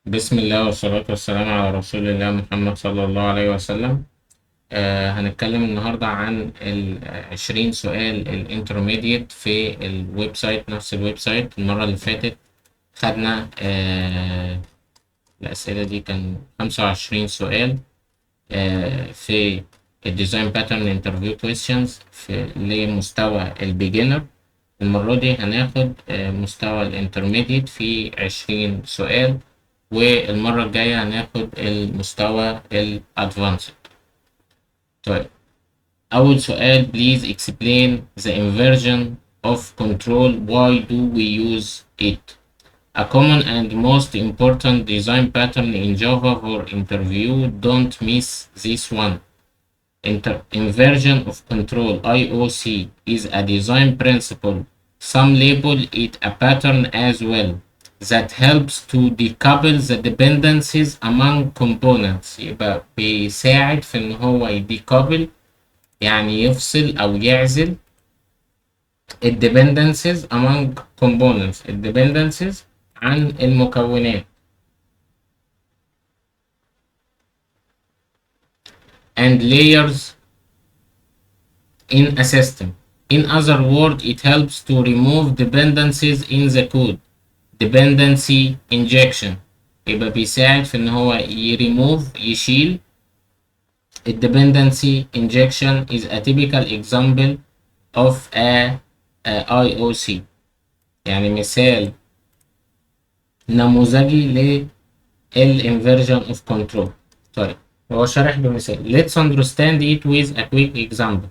بسم الله والصلاة والسلام على رسول الله محمد صلى الله عليه وسلم. هنتكلم النهاردة عن ال20 سؤال الانترميديت في الويب سايت، نفس الويب سايت. المرة اللي فاتت خدنا الأسئلة دي كان 25 سؤال في الديزاين باترن انترفيو كويستشنز في لمستوى البيجنر. المرة دي هناخد مستوى الانترميديت في 20 سؤال، والمرة الجاية هناخد المستوى الادفانسد. طيب، أول سؤال: please explain the inversion of control. Why do we use it? A common and most important design pattern in Java for interview. Don't miss this one. Inversion of control (IOC) is a design principle. Some label it a pattern as well, that helps to decouple the dependencies among components. يبقى بيساعد في إن هو يديكابل، يعني يفصل أو يعزل dependencies among components، dependencies عن المكونات. and layers in a system. In other words, it helps to remove dependencies in the code. dependency injection يبقى بيساعد في ان هو يشيل. dependency injection is a typical example of a IOC، يعني مثال نموذجي للinversion of control. طيب، هو شارح بمثال. Let's understand it with a quick example.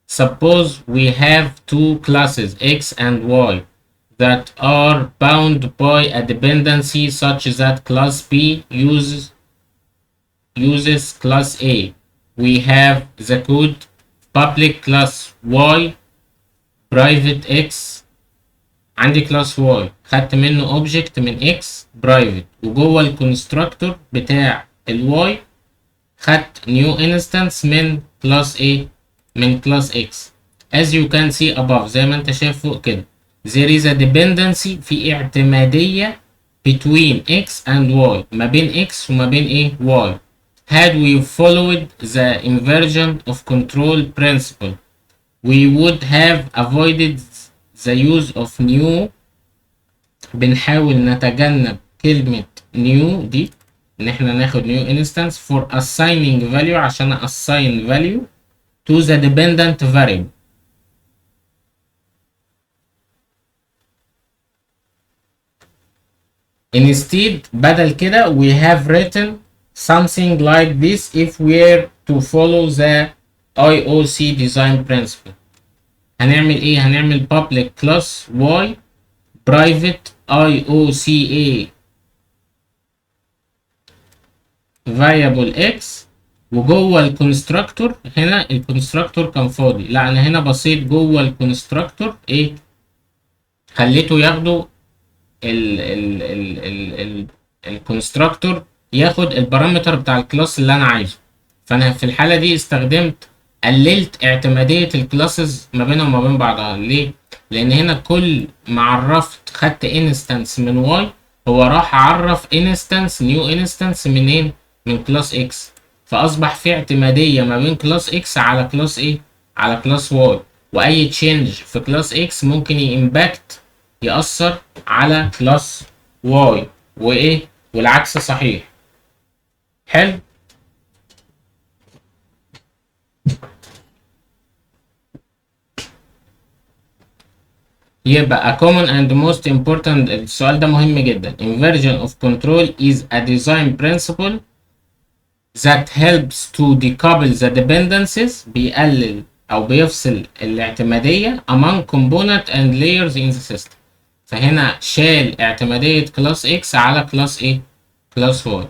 Suppose we have two classes X and Y that are bound by a dependency such that class B uses class A. We have the code public class Y private X. عندي class Y خدت منه object من X private، وجوه الكونستراكتور بتاع ال Y خدت new instance من class A من class X. As you can see above، زي ما انت شايف فوق كده، there is a dependency، في اعتمادية between X and Y، ما بين X وما بين ايه Y. Had we followed the inversion of control principle, we would have avoided the use of new. بنحاول نتجنب كلمة new دي، ان احنا ناخد new instance for assigning value، عشان assign value to the dependent variable. Instead، بدل كده we have written something like this if we're to follow the IOC design principle. هنعمل ايه؟ هنعمل public class Y private IOCA variable X، وجوه الكونستراكتور هنا الكونستراكتور كان فاضي، لا انا هنا بصيت جوه الكونستراكتور ايه، خليته ياخده الكونستراكتور ياخد البارامتر بتاع الكلاس اللي انا عايزه. فانا في الحاله دي قللت اعتماديه الكلاسز ما بينها وما بين بعضها. ليه؟ لان هنا كل ما عرفت خدت انستنس من واي، هو راح عرف انستنس نيو انستنس منين؟ من كلاس اكس، فاصبح في اعتماديه ما بين كلاس اكس على كلاس ايه؟ على كلاس واي. واي تشينج في كلاس اكس ممكن يمباكت، يأثر على كلاس واي، وايه والعكس صحيح. حلو. يبقى a common and most important، السؤال ده مهم جدا. inversion of control is a design principle that helps to decouple the dependencies، بيقلل او بيفصل الاعتمادية among component and layers in the system. فهنا شال اعتمادية كلاس X على كلاس ايه؟ كلاس Y.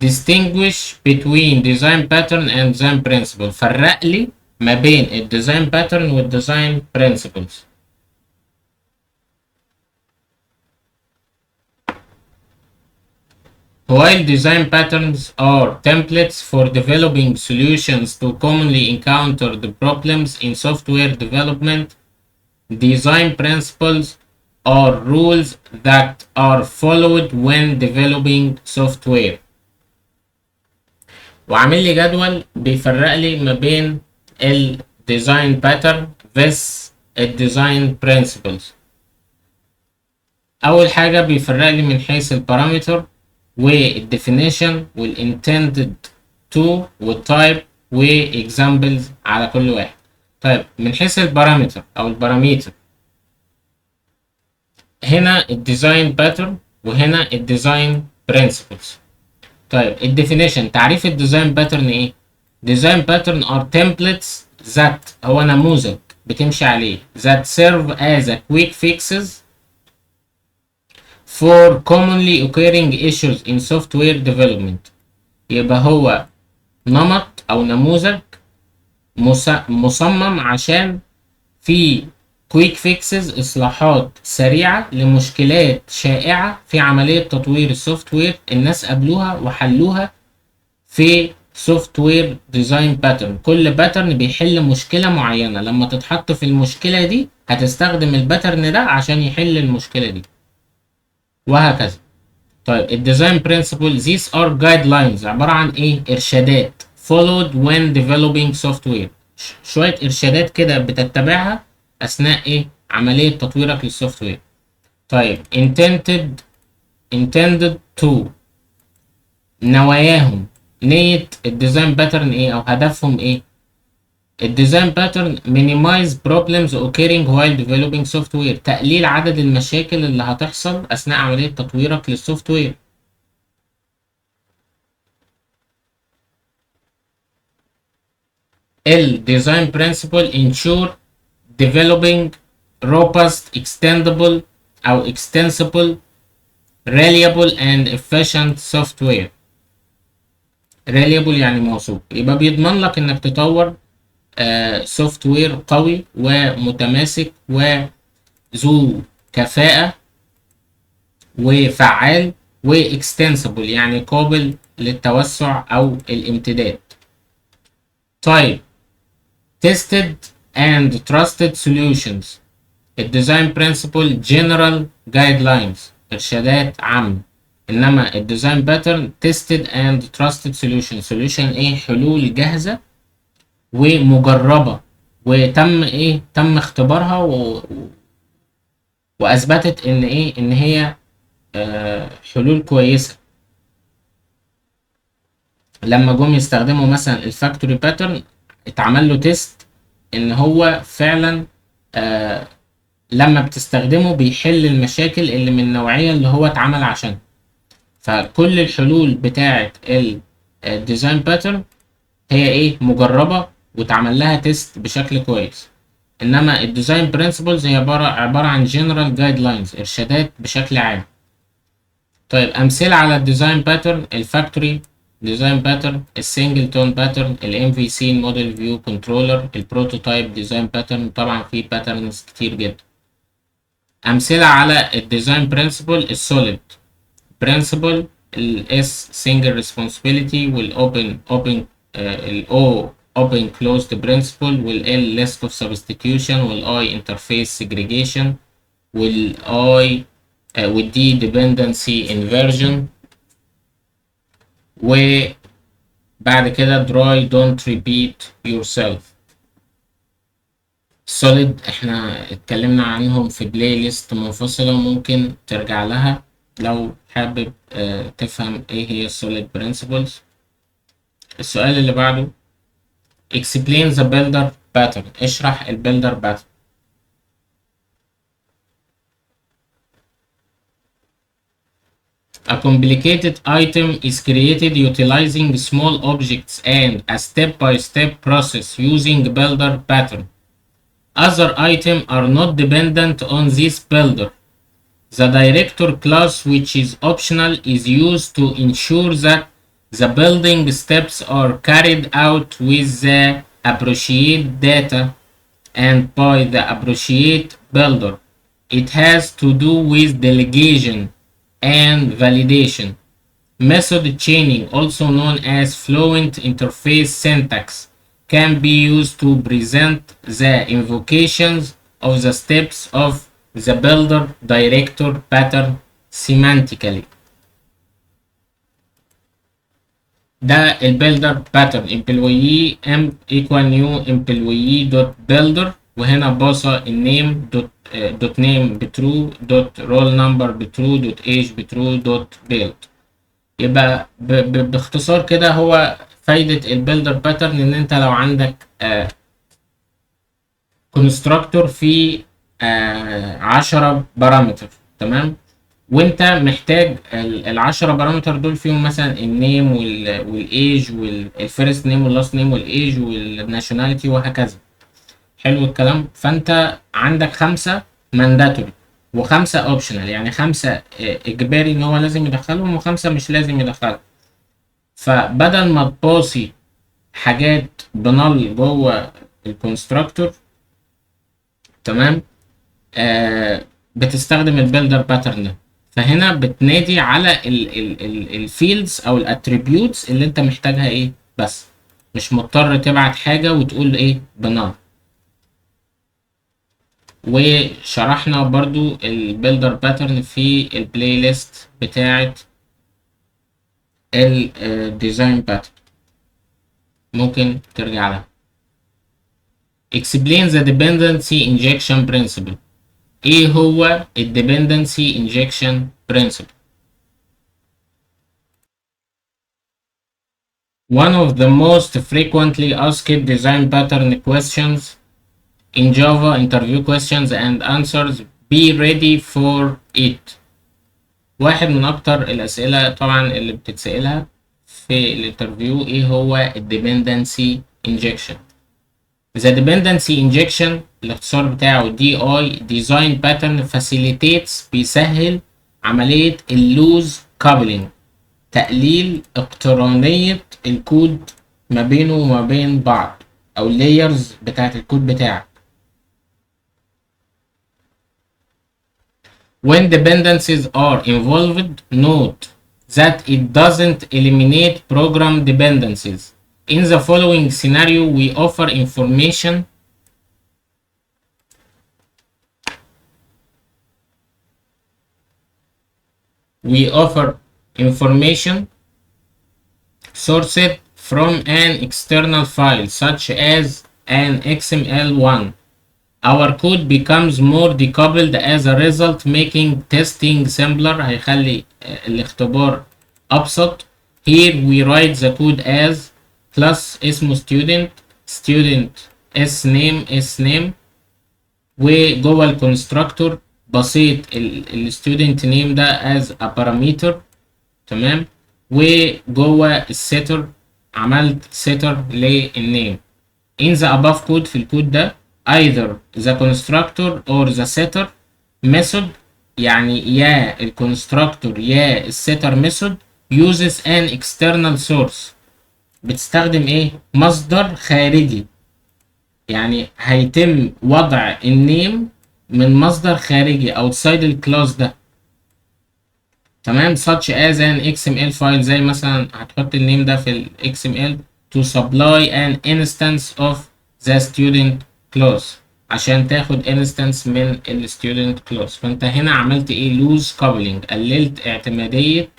distinguish between design pattern and design principle. فرق لي ما بين الديزاين باترن والديزاين principles. While design patterns are templates for developing solutions to commonly encountered problems in software development, design principles are rules that are followed when developing software. وعامل لي جدول بيفرق لي ما بين ال design pattern vs ال design principles. أول حاجة بيفرق لي من حيث البارامتر والديفينيشن والintended to والtype وexamples على كل واحد. طيب من حيث البارامتر أو البارامتر، هنا الديزاين باترن وهنا الديزاين برنسبلز. طيب الديفينيشن، تعريف الديزاين باترن ايه؟ ديزاين باترن ار templates ذات، هو نموذج بتمشي عليه that serve as a quick fixes for commonly occurring issues in software development. يبقى هو نمط او نموذج مصمم عشان في كويك فيكسز، اصلاحات سريعه لمشكلات شائعه في عمليه تطوير السوفت وير الناس قابلوها وحلوها في سوفت وير ديزاين باترن. كل باترن بيحل مشكله معينه، لما تتحط في المشكله دي هتستخدم الباترن ده عشان يحل المشكله دي وهكذا. طيب الديزاين برنسبل these are guidelines، عباره عن ايه؟ ارشادات followed when developing software، شويه ارشادات كده بتتبعها اثناء ايه؟ عمليه تطويرك للسوفت وير. طيب intended to، نواياهم، نيه الديزاين باترن ايه او هدفهم ايه؟ الديزاين باترن minimize problems occurring while developing software، تقليل عدد المشاكل اللي هتحصل اثناء عمليه تطويرك للسوفت وير. الديزاين برنسبل ensure developing robust extendable او extensible reliable and efficient software. reliable يعني موثوق، يبقى بيضمن لك انك تطور سوفت وير قوي ومتماسك وذو كفاءة وفعال واكستنسبل يعني قابل للتوسع او الامتداد. طيب tested and trusted solutions، الديزاين برنسبل general guidelines، ارشادات عامة، انما الديزاين باترن tested and trusted solution ايه؟ حلول جاهزة ومجربة وتم ايه؟ تم اختبارها واثبتت ان ايه؟ ان هي حلول كويسة. لما جم يستخدموا مثلا الفاكتوري باترن اتعمل له تيست ان هو فعلا لما بتستخدمه بيحل المشاكل اللي من النوعية اللي هو اتعمل عشان. فكل الحلول بتاعة الديزاين باترن هي ايه؟ مجربة واتعمل لها تيست بشكل كويس. انما الديزاين برنسبلز هي عبارة عن جنرال جايد لاينز، ارشادات بشكل عام. طيب امثلة على الديزاين باترن: الفاكتوري ديزاين باترن، السنجل تون باترن، الام في سي موديل فيو كنترولر، البروتوتايب ديزاين باترن. طبعا في باترنز كتير جدا. امثلة على الديزاين برنسبل: السوليد برنسبل، الاس سنجل ريسبونسبيلتي، والاوبن الاو open closed principle، والال list of substitution، والاي interface segregation، والاي والدي dependency inversion، وبعد كده dry don't repeat yourself. solid احنا اتكلمنا عنهم في بلاي ليست منفصلة، ممكن ترجع لها لو حابب تفهم ايه هي solid principles. السؤال اللي بعده explain the builder pattern، اشرح البيلدر pattern. A complicated item is created utilizing small objects and a step-by-step process using builder pattern. Other items are not dependent on this builder. The director class, which is optional, is used to ensure that the building steps are carried out with the appropriate data and by the appropriate builder. It has to do with delegation and validation. Method chaining, also known as fluent interface syntax, can be used to present the invocations of the steps of the builder director pattern semantically. ده البيلدر باترن employee m equal new employee dot builder، وهنا باصة النيم دوت نيم بترو دوت رول نمبر بترو دوت ايج بترو دوت بيلد. يبقى باختصار كده هو فايدة البيلدر باترن ان انت لو عندك كونستراكتور في 10 بارامتر، تمام، وانت محتاج ال10 بارامتر دول فيهم مثلا النيم والايج والفيرست نيم واللاست نيم والايج والناشوناليتي وهكذا. حلو الكلام. فانت عندك 5 مانداتوري و5 اوبشنال، يعني 5 اجباري ان هو لازم يدخلهم و5 مش لازم يدخلهم. فبدل ما تباصي حاجات بنال جوه الكونستراكتور، تمام، بتستخدم البيلدر باترن ده. فهنا بتنادي على الفيلدز او الاتريبيوتس اللي انت محتاجها ايه بس، مش مضطر تبعت حاجه وتقول ايه بنال. وشرحنا برضو البيلدر باترن في البلاي ليست بتاعه الديزاين باترن، ممكن ترجع لها. explain the dependency injection principle. ايه هو الديبندنسي انجكشن برنسبل؟ One of the most frequently asked design pattern questions in Java interview questions and answers. Be ready for it. واحد من اكتر الاسئله طبعا اللي بتتسالها في الانترفيو ايه هو الديبندنسي انجكشن. The dependency injection الاختصار بتاعه DI Design Pattern Facilitates، بيسهل عملية اللوز كابلينج، تقليل اقترانية الكود ما بينه وما بين بعض أو layers بتاعت الكود بتاعك. When dependencies are involved, note that it doesn't eliminate program dependencies. In the following scenario, we offer information sourced from an external file such as an XML1. Our code becomes more decoupled as a result, making testing simpler. هيخلي الاختبار أبسط. Here we write the code as class اسمه student s name وجوه الكونستراكتور بسيط الستودنت نيم ده as a parameter، تمام، وجوه السيتر عملت سيتر للنيم. in the above code في الكود ده either the constructor or the setter method، يعني يا الكونستراكتور يا السيتر ميثود uses an external source، بتستخدم ايه مصدر خارجي، يعني هيتم وضع النيم من مصدر خارجي outside الكلاس ده، تمام، such as an XML file، زي مثلا هتحط النيم ده في ال XML to supply an instance of the student class، عشان تاخد instance من ال student class. فانت هنا عملت ايه loose coupling، قللت اعتمادية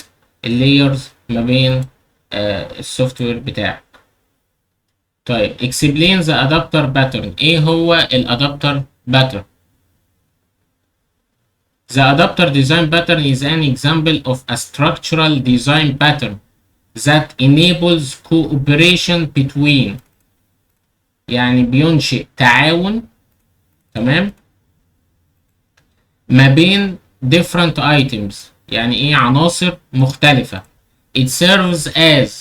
اللايرز ما بين السوفت وير بتاعك. طيب explain the adapter pattern. ايه هو الادابتر pattern؟ The adapter design pattern is an example of a structural design pattern that enables cooperation between، يعني بينشئ تعاون، تمام، ما بين different items، يعني ايه عناصر مختلفة. It serves as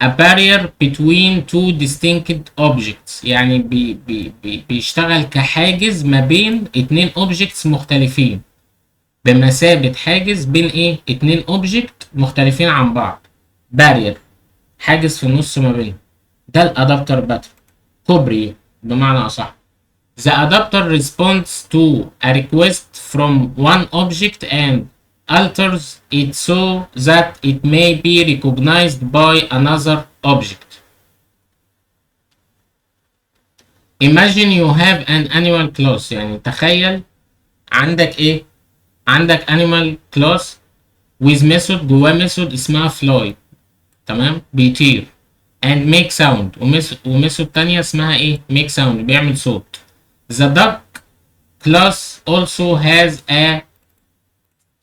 a barrier between two distinct objects، يعني بيشتغل كحاجز ما بين اتنين objects مختلفين، بمثابة حاجز بين ايه اتنين object مختلفين عن بعض. barrier حاجز في النص ما بينهم، ده الادابتر باترن، كوبري بمعنى اصح. The adapter responds to a request from one object and alters it so that it may be recognized by another object. Imagine you have an annual class، يعني تخيل عندك ايه؟ عندك animal class with method جواه ميثود اسمها fly، تمام، بيطير and make sound، وميثود تانية اسمها ايه؟ make sound، بيعمل صوت. The duck class also has a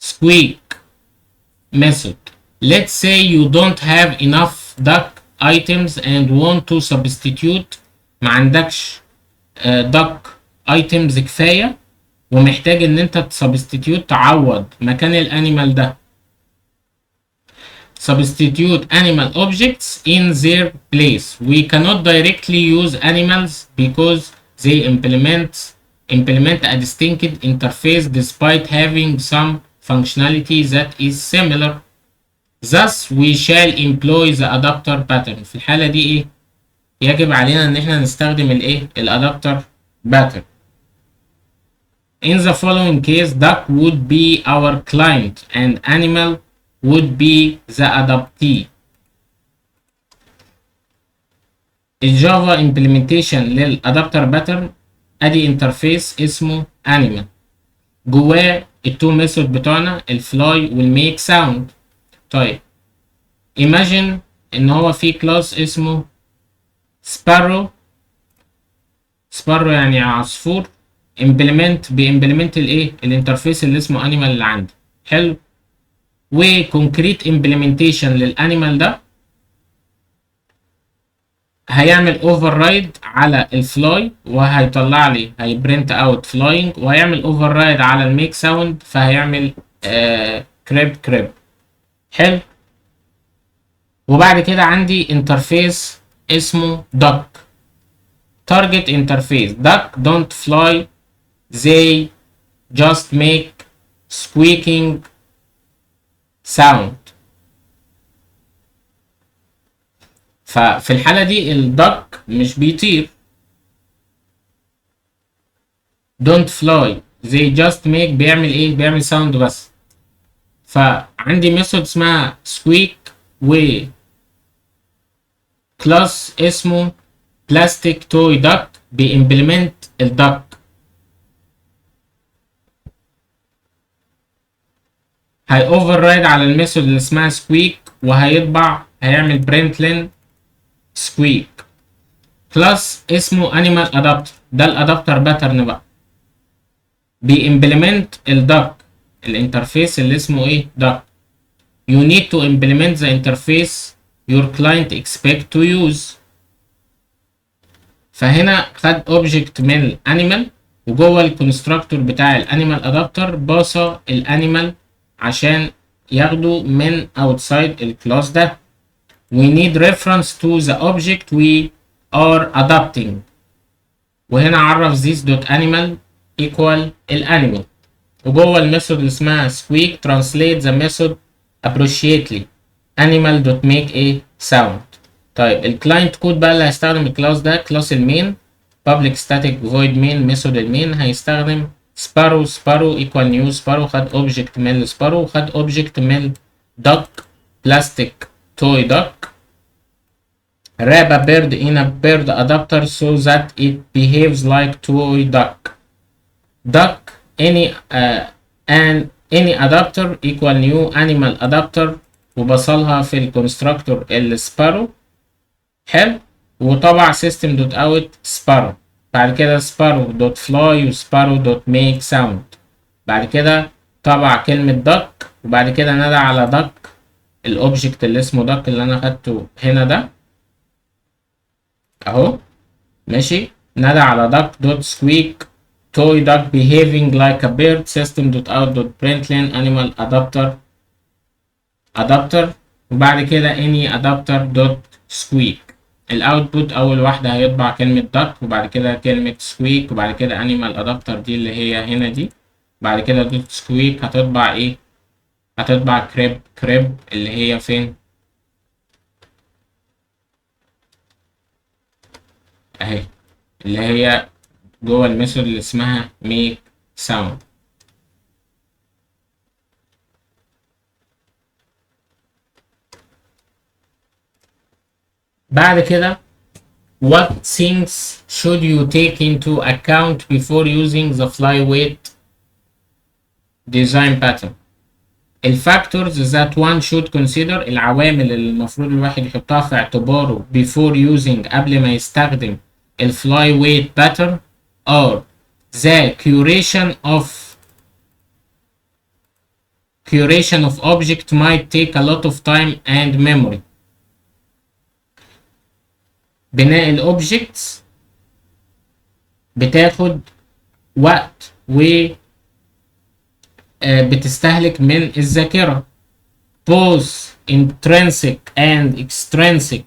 squeak method. Let's say you don't have enough duck items and want to substitute، ما عندكش duck items كفاية ومحتاج ان انت تسبستيتيوت، تعوض مكان الانيمال ده. Substitute animal objects in their place. We cannot directly use animals because they implement a distinct interface despite having some functionality that is similar. Thus we shall employ the adapter pattern. في الحالة دي ايه؟ يجب علينا ان احنا نستخدم الايه؟ الادابتر pattern. In the following case, duck would be our client and animal would be the adaptee. الجافا implementation للادابتر باترن، ادي انترفيس اسمه animal، جواه التو ميثود بتوعنا الفلاي والميك ساوند. طيب imagine ان هو في كلاس اسمه sparrow يعني عصفور، بيمبلمنت الايه؟ الانترفيس اللي اسمه animal اللي عندي. حلو. وكونكريت امبلمنتيشن للانيمال ده هيعمل اوفر رايد على الفلاي وهيطلع لي، هيبرنت اوت فلاينج، وهيعمل اوفر رايد على الميك ساوند فهيعمل كريب. حلو. وبعد كده عندي انترفيس اسمه duck target interface. duck don't fly, they just make squeaking sound. ففي الحالة دي الدك مش بيطير، don't fly they just make، بيعمل ايه؟ بيعمل ساوند بس. فعندي ميثود اسمها squeak و كلاس اسمه plastic toy duck بيمبلمنت الدك. هي اوفر رايد على الميثود اللي اسمها squeak وهيطبع، هيعمل println squeak. كلاس اسمه animal adapter، ده الادابتر باترن بقى، بيمبلمنت الدك، الانترفيس اللي اسمه ايه؟ duck. You need to implement the interface your client expect to use. فهنا خد اوبجكت من الانيمال، وجوه الكونستراكتور بتاع الانيمال ادابتر باصه الانيمال عشان ياخده من outside الكلاس ده. We need reference to the object we are adapting. وهنا عرف this dot animal equal الانيمال، وجوه الميثود اللي اسمها squeak translate the method appropriately animal dot make a sound. طيب الكلاينت كود بقى اللي هيستخدم الكلاس ده، كلاس المين public static void main ميثود المين، هيستخدم sparrow equal new sparrow، خد object من sparrow وخد object من duck plastic toy duck. wrap a bird in a bird adapter so that it behaves like toy duck. any adapter equal new animal adapter، وبصلها في الكونستراكتور السبارو. حلو. وطبع system dot out sparrow، بعد كده sparrow dot fly و sparrow dot make sound، بعد كده طبع كلمة duck، وبعد كده نادى على duck الاوبجكت اللي اسمه duck اللي انا خدته هنا ده اهو، ماشي. نادى على duck dot squeak toy duck behaving like a bird system dot out dot println animal adapter، وبعد كده any adapter dot squeak. الاوتبوت اول واحده هيطبع كلمه duck وبعد كده كلمه squeak وبعد كده animal adapter دي اللي هي هنا دي، بعد كده dot squeak هتطبع ايه؟ هتطبع crib اللي هي فين؟ اهي، اللي هي جوه الميثود اللي اسمها make sound. بعد كده what things should you take into account before using the fly weight design pattern. الفاكتورز that one should consider، العوامل اللي المفروض الواحد يحطها في اعتباره before using، قبل ما يستخدم الفلاي ويت pattern are the curation of object might take a lot of time and memory. بناء الاوبجكتس بتاخد وقت و بتستهلك من الذاكرة. Both intrinsic and extrinsic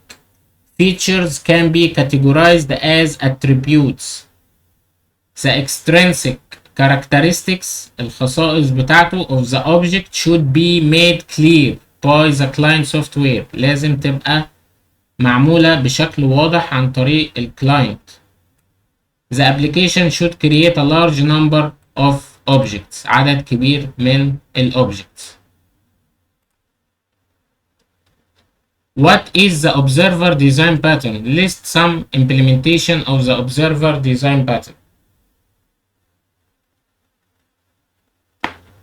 features can be categorized as attributes. The extrinsic characteristics، الخصائص بتاعته of the object should be made clear by the client software، لازم تبقى معمولة بشكل واضح عن طريق الكلاينت. The application should create a large number of objects، عدد كبير من الobjects. What is the observer design pattern? List some implementation of the observer design pattern.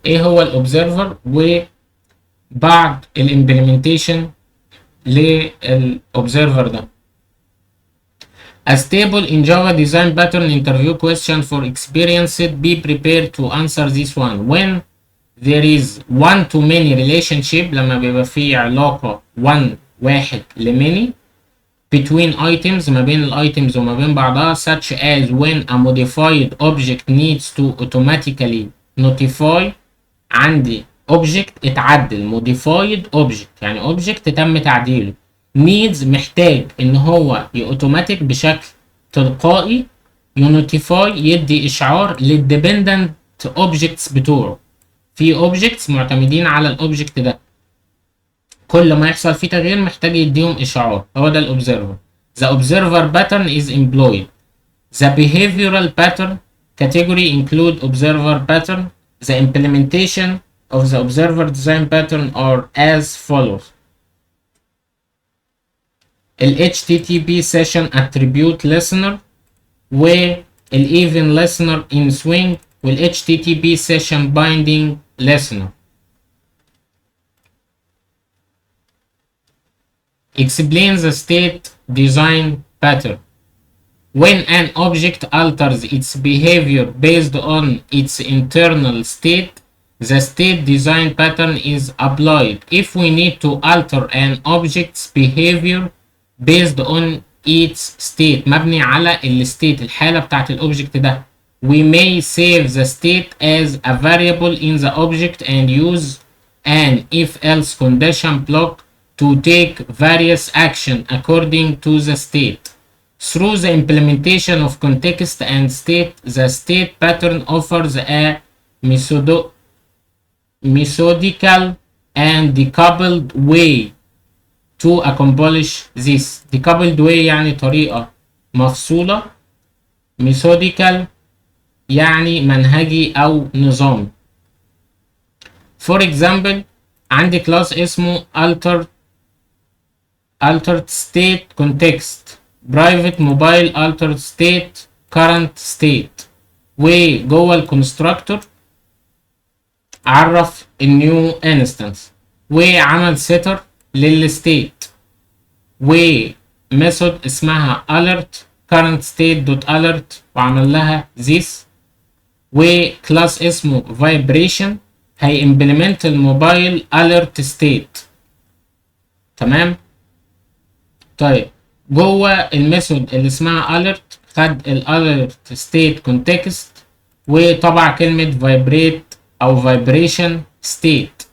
ايه هو الobserver وبعض الامبلمنتيشن للobserver ده. A stable in Java design pattern interview question for experienced. Be prepared to answer this one. When there is one to many relationship، لما بيبقى في علاقة واحد لمany between items، ما بين الايتمز وما بين بعضها، such as when a modified object needs to automatically notify. عندي object اتعدل، modified object يعني object تم تعديله، needs محتاج ان هو يأوتوماتيك بشكل تلقائي، ينوتيفاي يدي اشعار للديبندنت objects بتوعه. في objects معتمدين على الاوبجكت ده، كل ما يحصل فيه تغيير محتاج يديهم اشعار، هو ده الobserver. The observer pattern is employed. The behavioral pattern category include observer pattern. The implementation of the observer design pattern are as follows. ال HTTP session attribute listener وال even listener in swing وال HTTP session binding listener. Explain the state design pattern. When an object alters its behavior based on its internal state, the state design pattern is applied. If we need to alter an object's behavior based on its state، مبني على الستيت، الحالة بتاعت الأوبجكت ده، we may save the state as a variable in the object and use an if-else condition block to take various action according to the state. Through the implementation of context and state, the state pattern offers a methodical and decoupled way to accomplish this. Decoupled way يعني طريقة مفصولة، methodical يعني منهجي أو نظامي. For example، عندي class اسمه altered state context private mobile altered state current state، وجوه الكونستراكتور عرف النيو انستنس وعمل setter للستيت وميثود اسمها alert current state dot alert وعمل لها this، وكلاس اسمه vibration هيimplement الموبايل alert state. تمام. طيب جوه الميثود اللي اسمها alert خد الالرت ستيت كونتكست وطبع كلمة vibrate او vibration state،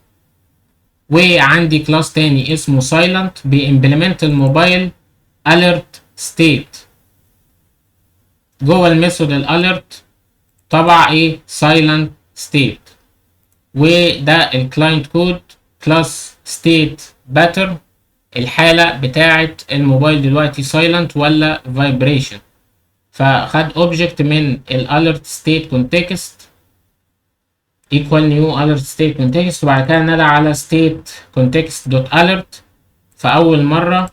وعندي كلاس تاني اسمه silent بيimplement الموبايل alert state. جوه الميثود الالرت طبع ايه silent state، وده الكلاينت كود كلاس state pattern، الحالة بتاعة الموبايل دلوقتي silent ولا vibration. فخد object من ال alert state context equal new alert state context، وبعد كده نادى على state context dot alert. فأول مرة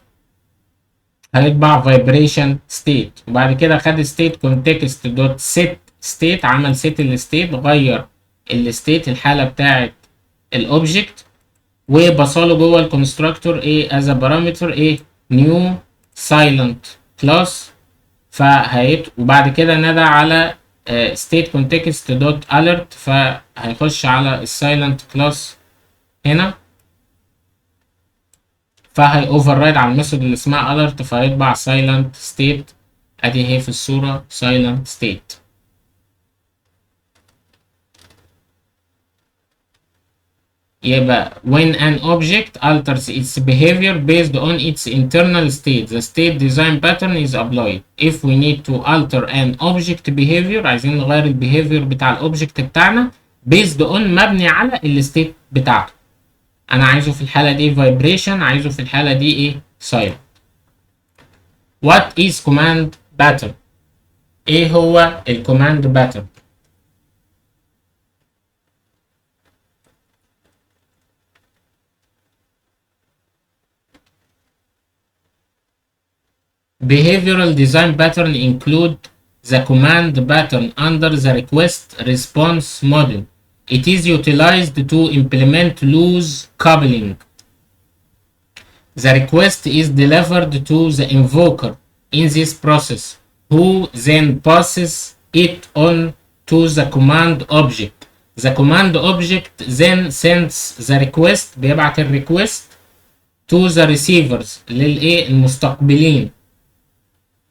هيطبع vibration state، وبعد كده خد state context dot set state، عمل set ال state، غير الستيت الحالة بتاعت الاوبجكت، وبصاله جوه الكونستراكتور ايه از بارامتر ايه نيو سايلنت كلاس. وبعد كده ندى على state context dot alert، فهيخش على السايلنت كلاس هنا، فهي override على الميثود اللي اسمها alert، فهيطبع silent state. ادي هي في الصورة silent state. يبقى when an object alters its behavior based on its internal state, the state design pattern is applied. If we need to alter an object behavior، عايزين نغير البيهيفير بتاع الاوبجكت بتاعنا based on مبني على الستيت بتاعته. انا عايزه في الحالة دي vibration، عايزه في الحالة دي ايه silent. What is command pattern؟ ايه هو الكوماند pattern؟ Behavioral design pattern include the command pattern under the request response model. It is utilized to implement loose coupling. The request is delivered to the invoker in this process, who then passes it on to the command object. The command object then sends the request، بيبعت الريكوست to the receivers المستقبلين.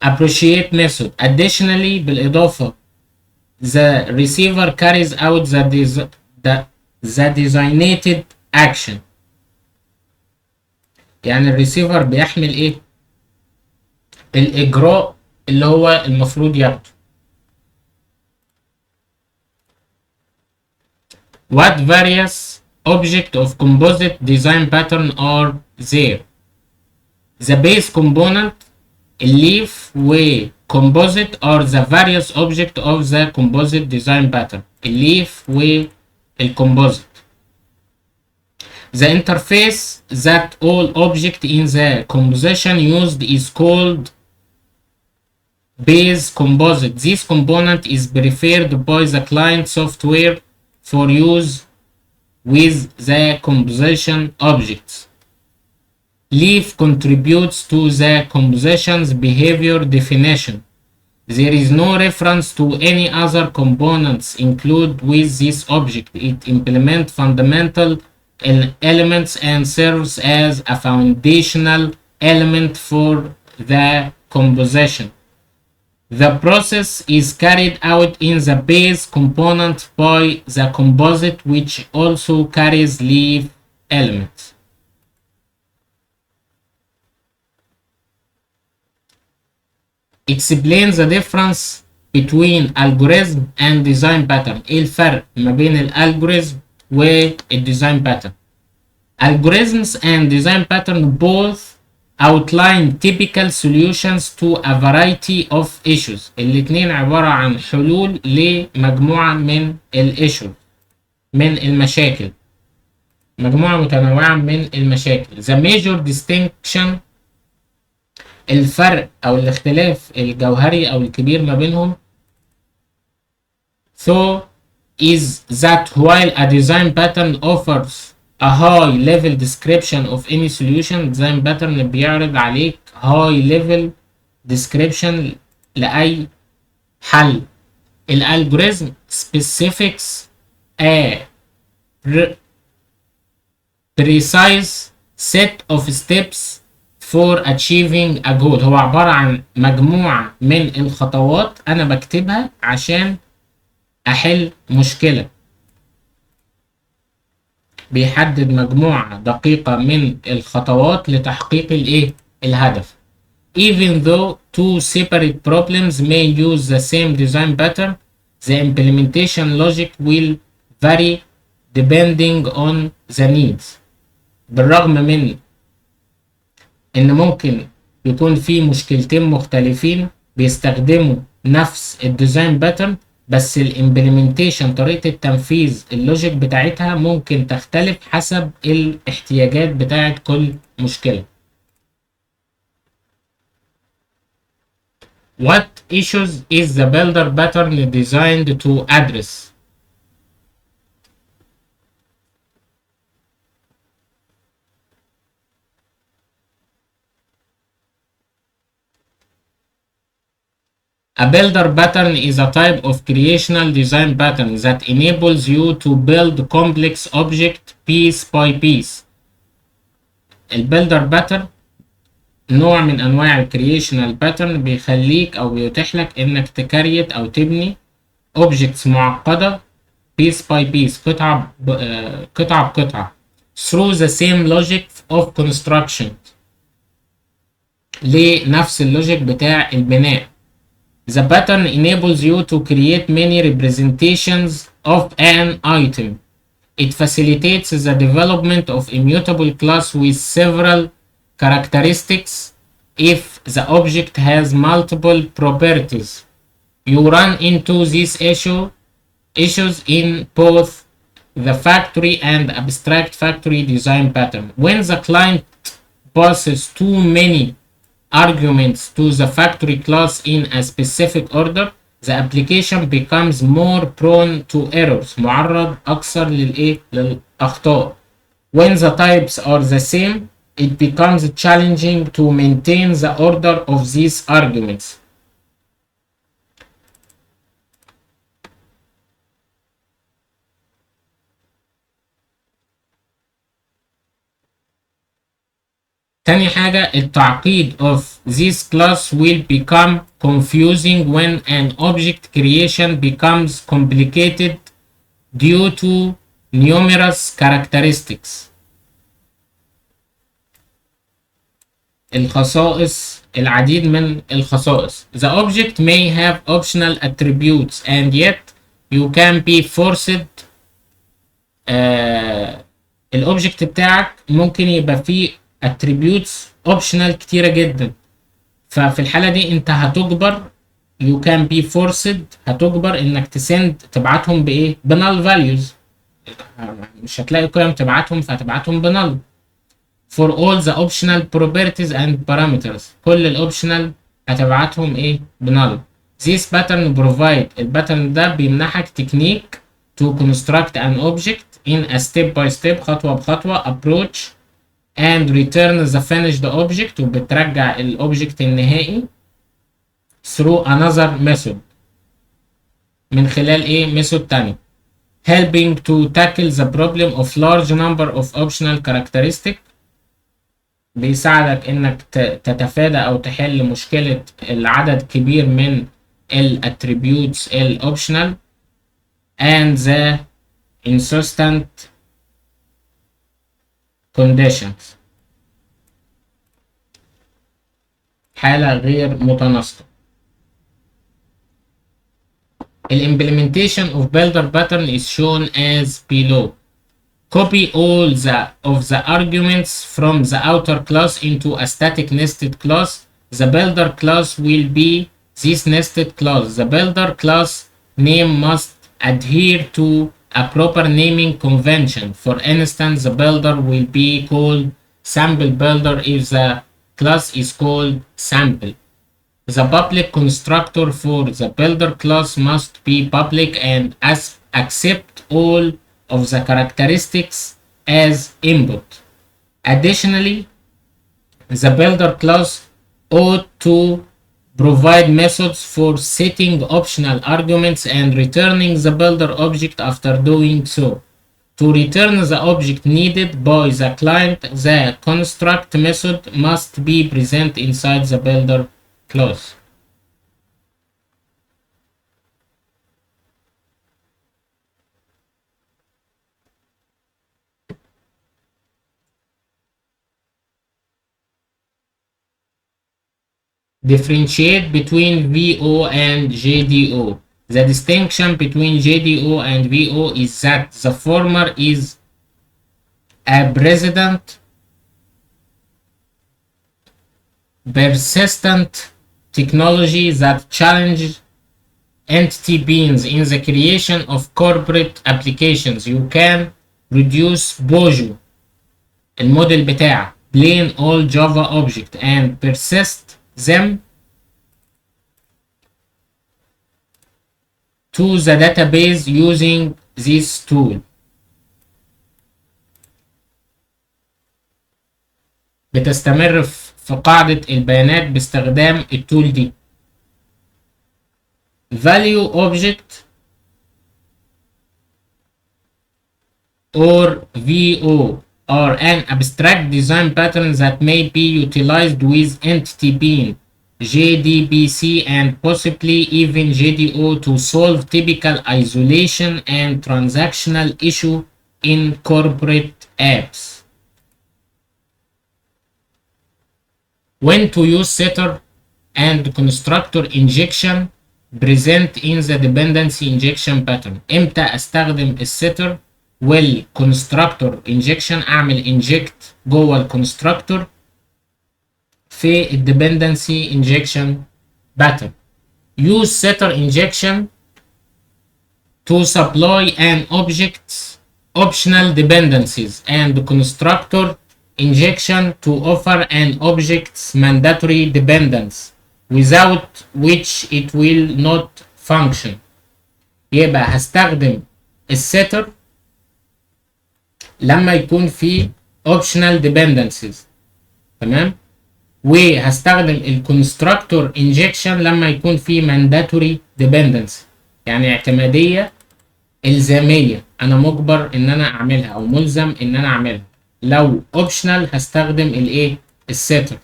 Appreciate method. Additionally، بالإضافة the receiver carries out the designated action. يعني الريسيفر بيحمل ايه الإجراء اللي هو المفروض ياخده. What various object of composite design pattern are there؟ The base component، الليف وcomposite are the various object of the composite design pattern. الليف والcomposite. The interface that all object in the composition used is called base composite. This component is preferred by the client software for use with the composition objects. Leaf contributes to the composition's behavior definition. There is no reference to any other components included with this object. It implements fundamental elements and serves as a foundational element for the composition. The process is carried out in the base component by the composite, which also carries leaf elements. Explain the difference between algorithm and design pattern. ايه الفرق ما بين الالجوريزم والdesign pattern؟ Algorithms and design pattern both outline typical solutions to a variety of issues. الاتنين عبارة عن حلول لمجموعة من الissues، من المشاكل، مجموعة متنوعة من المشاكل. The major distinction، الفرق أو الاختلاف الجوهري أو الكبير ما بينهم so is that while a design pattern offers a high level description of any solution، design pattern بيعرض عليك high level description لأي حل. الالجوريزم specifics a precise set of steps for achieving a goal. هو عبارة عن مجموعة من الخطوات أنا بكتبها عشان أحل مشكلة. بيحدد مجموعة دقيقة من الخطوات لتحقيق الهدف. Even though two separate problems may use the same design pattern, the implementation logic will vary depending on the needs. بالرغم من إن ممكن يكون في مشكلتين مختلفين بيستخدموا نفس الديزاين باترن، بس الامبلمنتيشن طريقة التنفيذ اللوجيك بتاعتها ممكن تختلف حسب الاحتياجات بتاعت كل مشكلة. What issues is the builder pattern designed to address؟ A builder pattern is a type of creational design pattern that enables you to build complex object piece by piece. البيلدر باترن نوع من انواع الكرييشنال باترن بيخليك او بيتيح لك انك تكريت او تبني objects معقدة piece by piece قطعة بقطعة through the same logic of construction لنفس اللوجيك بتاع البناء. The pattern enables you to create many representations of an item. It facilitates the development of immutable class with several characteristics. If the object has multiple properties, you run into these issues in both the factory and abstract factory design pattern. When the client passes too many arguments to the factory class in a specific order, the application becomes more prone to errors. معرض أكثر للأخطاء. When the types are the same, it becomes challenging to maintain the order of these arguments. تاني حاجة التعقيد of this class will become confusing when an object creation becomes complicated due to numerous characteristics. العديد من الخصائص. The object may have optional attributes and yet you can be forced الأوبجكت بتاعك ممكن يبقى فيه attributes optional كتيرة جدا. ففي الحالة دي انت هتجبر you can be forced هتجبر انك تبعتهم بايه؟ بnull values. مش هتلاقي قيم تبعتهم فهتبعتهم بnull for all the optional properties and parameters. كل الاوبشنال هتبعتهم ايه؟ بnull. This pattern provide الباترن ده بيمنحك تكنيك to construct an object in a step by step خطوة بخطوة approach and return the finished object وبترجع الاوبجكت النهائي through another method من خلال ايه؟ method تاني. helping to tackle the problem of large number of optional characteristics بيساعدك انك تتفادى او تحل مشكلة العدد كبير من الاتريبيوتس الاوبشنال and the inconsistent conditions حالة غير متناسقة. Implementation of builder pattern is shown as below. Copy all of the arguments from the outer class into a static nested class. The builder class will be this nested class. The builder class name must adhere to a proper naming convention. For instance, the builder will be called sample builder if the class is called sample. The public constructor for the builder class must be public and accept all of the characteristics as input. Additionally, the builder class ought to provide methods for setting optional arguments and returning the builder object after doing so. To return the object needed by the client, the construct method must be present inside the builder class. Differentiate between VO and JDO. The distinction between JDO and VO is that the former is a persistent technology that challenges entity beans in the creation of corporate applications. You can reduce Bojo الموديل بتاع plain old Java object and persist them to the database using this tool. بتستمر في قاعدة البيانات باستخدام التول دي. value object or VO are an abstract design pattern that may be utilized with entity being JDBC and possibly even JDO to solve typical isolation and transactional issue in corporate apps. When to use setter and constructor injection present in the dependency injection pattern. امتى استخدم السيتر والكونستراكتور انجكشن، اعمل انجكت جوه الكونستراكتور في الديبندنسي انجكشن باترن. use setter injection to supply an object's optional dependencies and constructor injection to offer an object's mandatory dependence without which it will not function. يبقى هستخدم السيتر لما يكون في optional dependencies، تمام، وهستخدم الكونستراكتور انجكشن لما يكون في mandatory dependency، يعني اعتمادية إلزامية أنا مجبر إن أنا أعملها أو ملزم إن أنا أعملها. لو optional هستخدم الإيه؟ السيتر.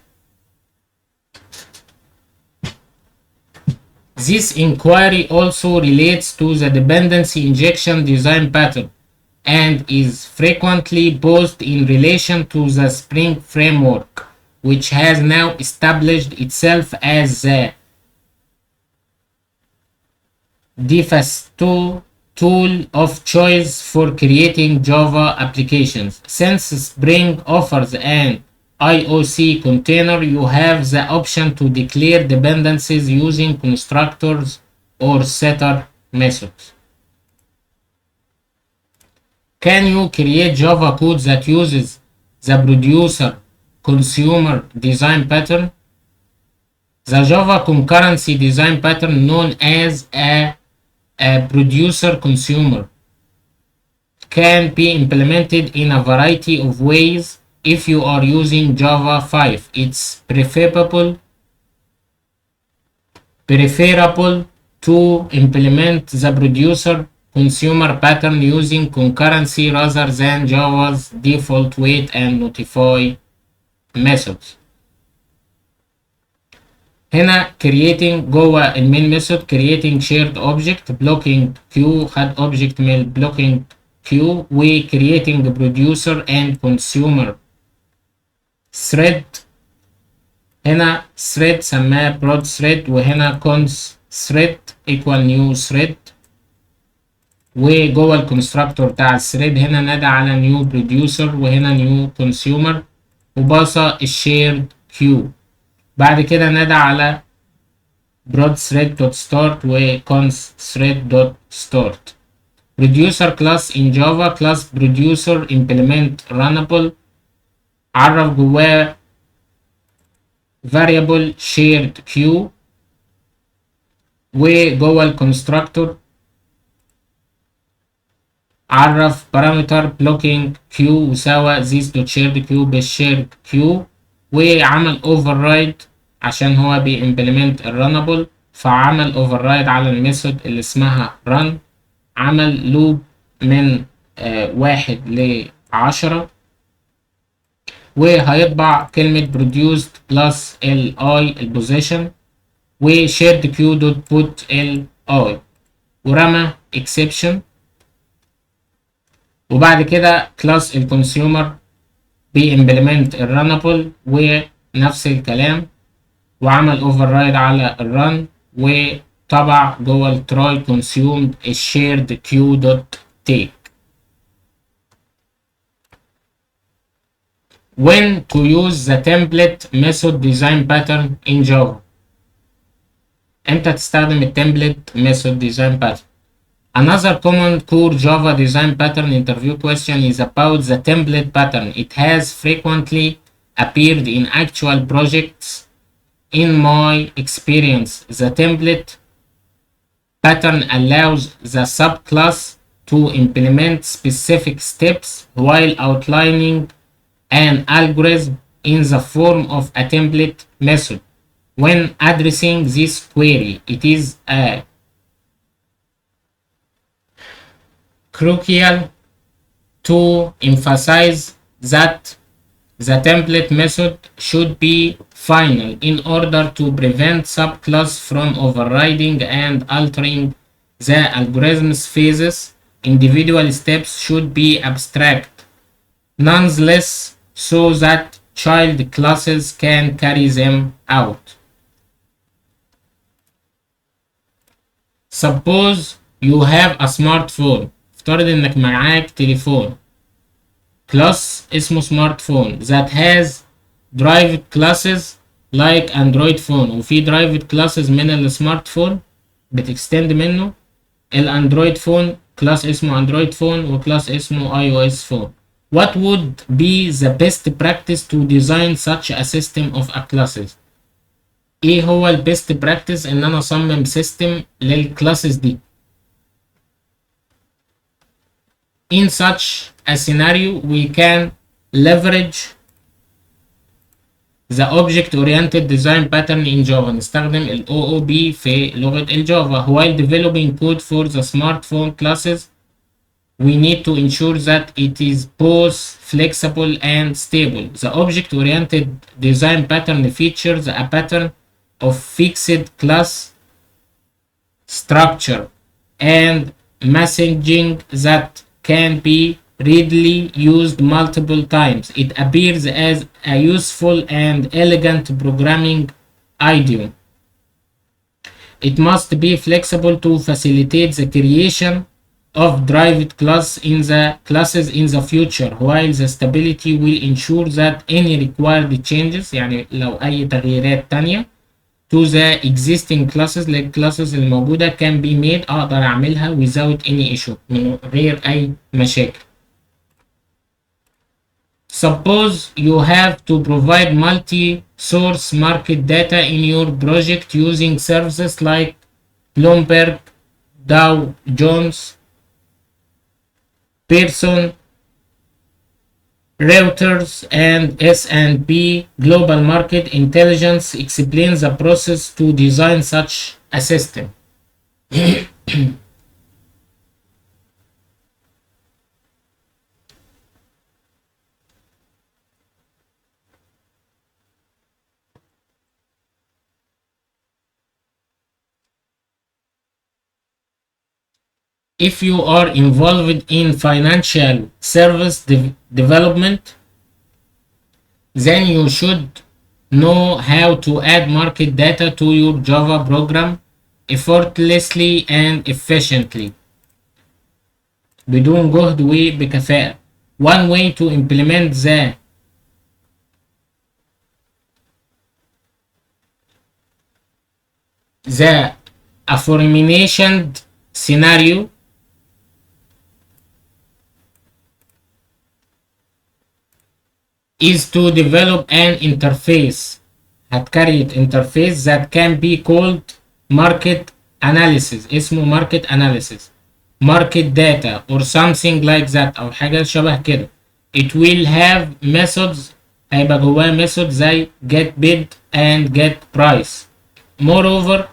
This inquiry also relates to the dependency injection design pattern and is frequently posed in relation to the Spring framework, which has now established itself as the de facto tool of choice for creating Java applications. Since Spring offers an IOC container, you have the option to declare dependencies using constructors or setter methods. Can you create Java code that uses the producer consumer design pattern? The Java concurrency design pattern, known as a producer consumer, can be implemented in a variety of ways. If you are using Java 5, it's preferable to implement the producer consumer pattern using concurrency rather than Java's default wait and notify methods. هنا creating جوه المين ميثود creating shared object blocking queue خد object من blocking queue و creating producer and consumer thread. هنا thread سماه prod thread وهنا cons thread equal new thread، وجوه الكونستراكتور بتاع الثريد هنا نادى على new producer وهنا new consumer وباصة الشيرد كيو. بعد كده نادى على prod thread dot start و cons thread dot start. producer class in Java class producer implement runnable، عرف جواه variable shared queue وجوه الكونستراكتور عرف parameter blocking queue وساوى this dot shared queue بالshared queue وعمل override عشان هو بيimplement الرنبل، فعمل override على الميثود اللي اسمها run، عمل لوب من 1 ل10 وهيطبع كلمة produced plus li البوزيشن و shared queue dot put li ورمى exception. وبعد كده كلاس الكونسيومر بيimplement الرنبل ونفس الكلام وعمل override على الرن وطبع جوه التراي consumed الشيرد كيو دوت تيك. When to use the template method design pattern in Java. امتى تستخدم التمبلت method design pattern. Another common core Java design pattern interview question is about the template pattern. It has frequently appeared in actual projects. In my experience, the template pattern allows the subclass to implement specific steps while outlining an algorithm in the form of a template method. When addressing this query, it is a crucial to emphasize that the template method should be final in order to prevent subclass from overriding and altering the algorithm's phases. Individual steps should be abstract, nonetheless, so that child classes can carry them out. Suppose you have a smartphone. افترض انك معاك تليفون class اسمه smartphone that has derived classes like Android phone، وفي derived classes من السمارت بتextend منه. الاندرويد phone class اسمه Android phone وكلاس اسمه iOS phone. What would be the best practice to design such a system of a classes؟ ايه هو البيست براكتس ان انا اصمم سيستم للكلاسز دي؟ In such a scenario we can leverage the object oriented design pattern in Java. نستخدم ال OOP في لغة الجافا. While developing code for the smartphone classes we need to ensure that it is both flexible and stable. The object oriented design pattern features a pattern of fixed class structure and messaging that can be readily used multiple times. It appears as a useful and elegant programming idiom. It must be flexible to facilitate the creation of derived classes in the future, while the stability will ensure that any required changes، يعني لو أي تغييرات تانية to the existing classes للclasses الموجودة can be made، أقدر أعملها without any issue، من غير أي مشاكل. Suppose you have to provide multi-source market data in your project using services like Bloomberg, Dow Jones, Pearson, Reuters, and S&P Global Market Intelligence. Explains the process to design such a system. If you are involved in financial service development, then you should know how to add market data to your Java program effortlessly and efficiently بدون جهد وبكفاءة. One way to implement the aforementioned scenario is to develop an interface. هتكريت interface that can be called market analysis. اسمه market analysis, market data or something like that، أو حاجة شبه كده. It will have methods. هيبقى جواه method زي get bid and get price. Moreover,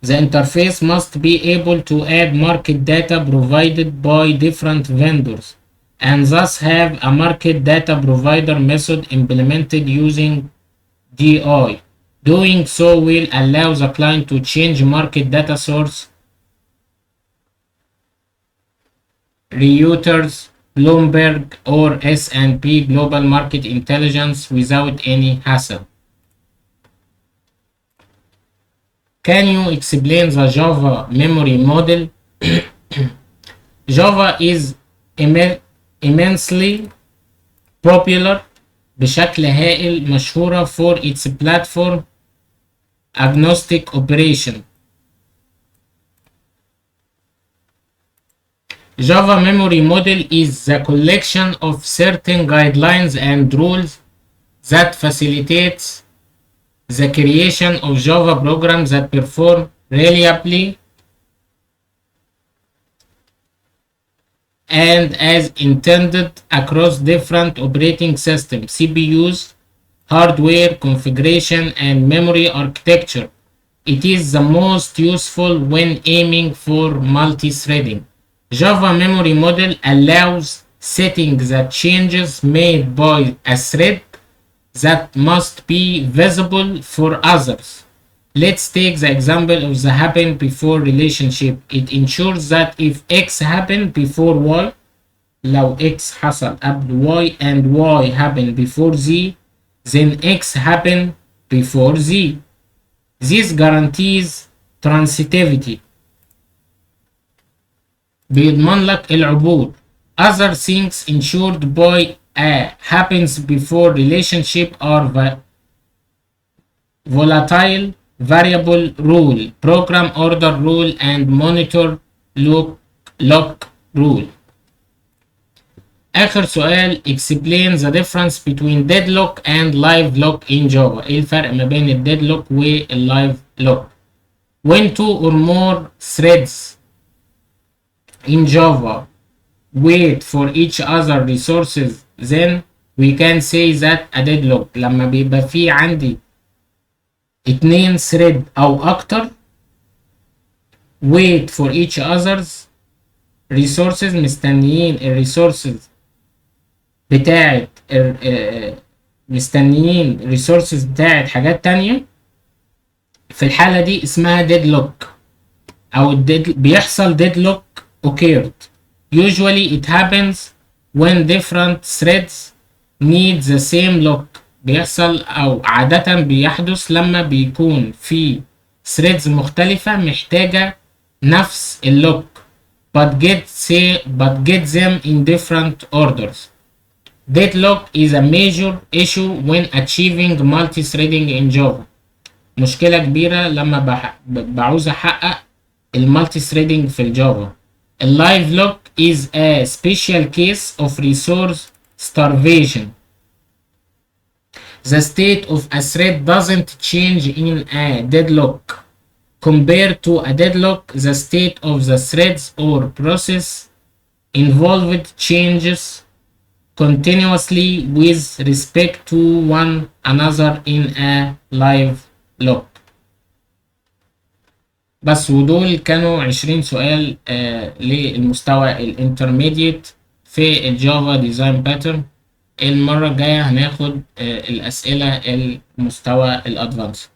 the interface must be able to add market data provided by different vendors, and thus have a market data provider method implemented using DI. Doing so will allow the client to change market data source, Reuters, Bloomberg, or S&P Global Market Intelligence without any hassle. Can you explain the Java memory model? Java is immensely popular، بشكل هائل مشهورة for its platform agnostic operation. Java memory model is the collection of certain guidelines and rules that facilitates the creation of Java programs that perform reliably and as intended across different operating systems, CPUs, hardware configuration, and memory architecture. It is the most useful when aiming for multi-threading. Java memory model allows setting the changes made by a thread that must be visible for others. Let's take the example of the happen before relationship. It ensures that if X happened before Y, لو X حصل قبل Y and Y happened before Z, then X happened before Z. This guarantees transitivity. بيضمن لك العبور. Other things ensured by a happens before relationship are volatile variable rule, program order rule, and monitor lock rule. آخر سؤال explain the difference between deadlock and live lock in Java. إيه الفرق ما بين ال deadlock وال live lock؟ When two or more threads in Java wait for each other resources, then we can say that a deadlock. لما بيبقى في عندي 2 thread أو أكتر wait for each other's resources، مستنيين الريسورسز بتاعت مستنيين resources بتاعت حاجات تانية، في الحالة دي اسمها deadlock أو بيحصل deadlock occurred. Usually it happens when different threads need the same lock. بيحصل أو عادة بيحدث لما بيكون في threads مختلفة محتاجة نفس اللوك but get them in different orders. Deadlock is a major issue when achieving multi-threading in Java. مشكلة كبيرة لما بعوز أحقق المالتي threading في الجافا. اللايف لوك is a special case of resource starvation. The state of a thread doesn't change in a deadlock. Compared to a deadlock, the state of the threads or process involved changes continuously with respect to one another in a live lock. بس ودول كانوا 20 سؤال للمستوى الانترميديت في الجافا ديزاين باترن. المرة الجاية هناخد الأسئلة المستوى الأدفانس.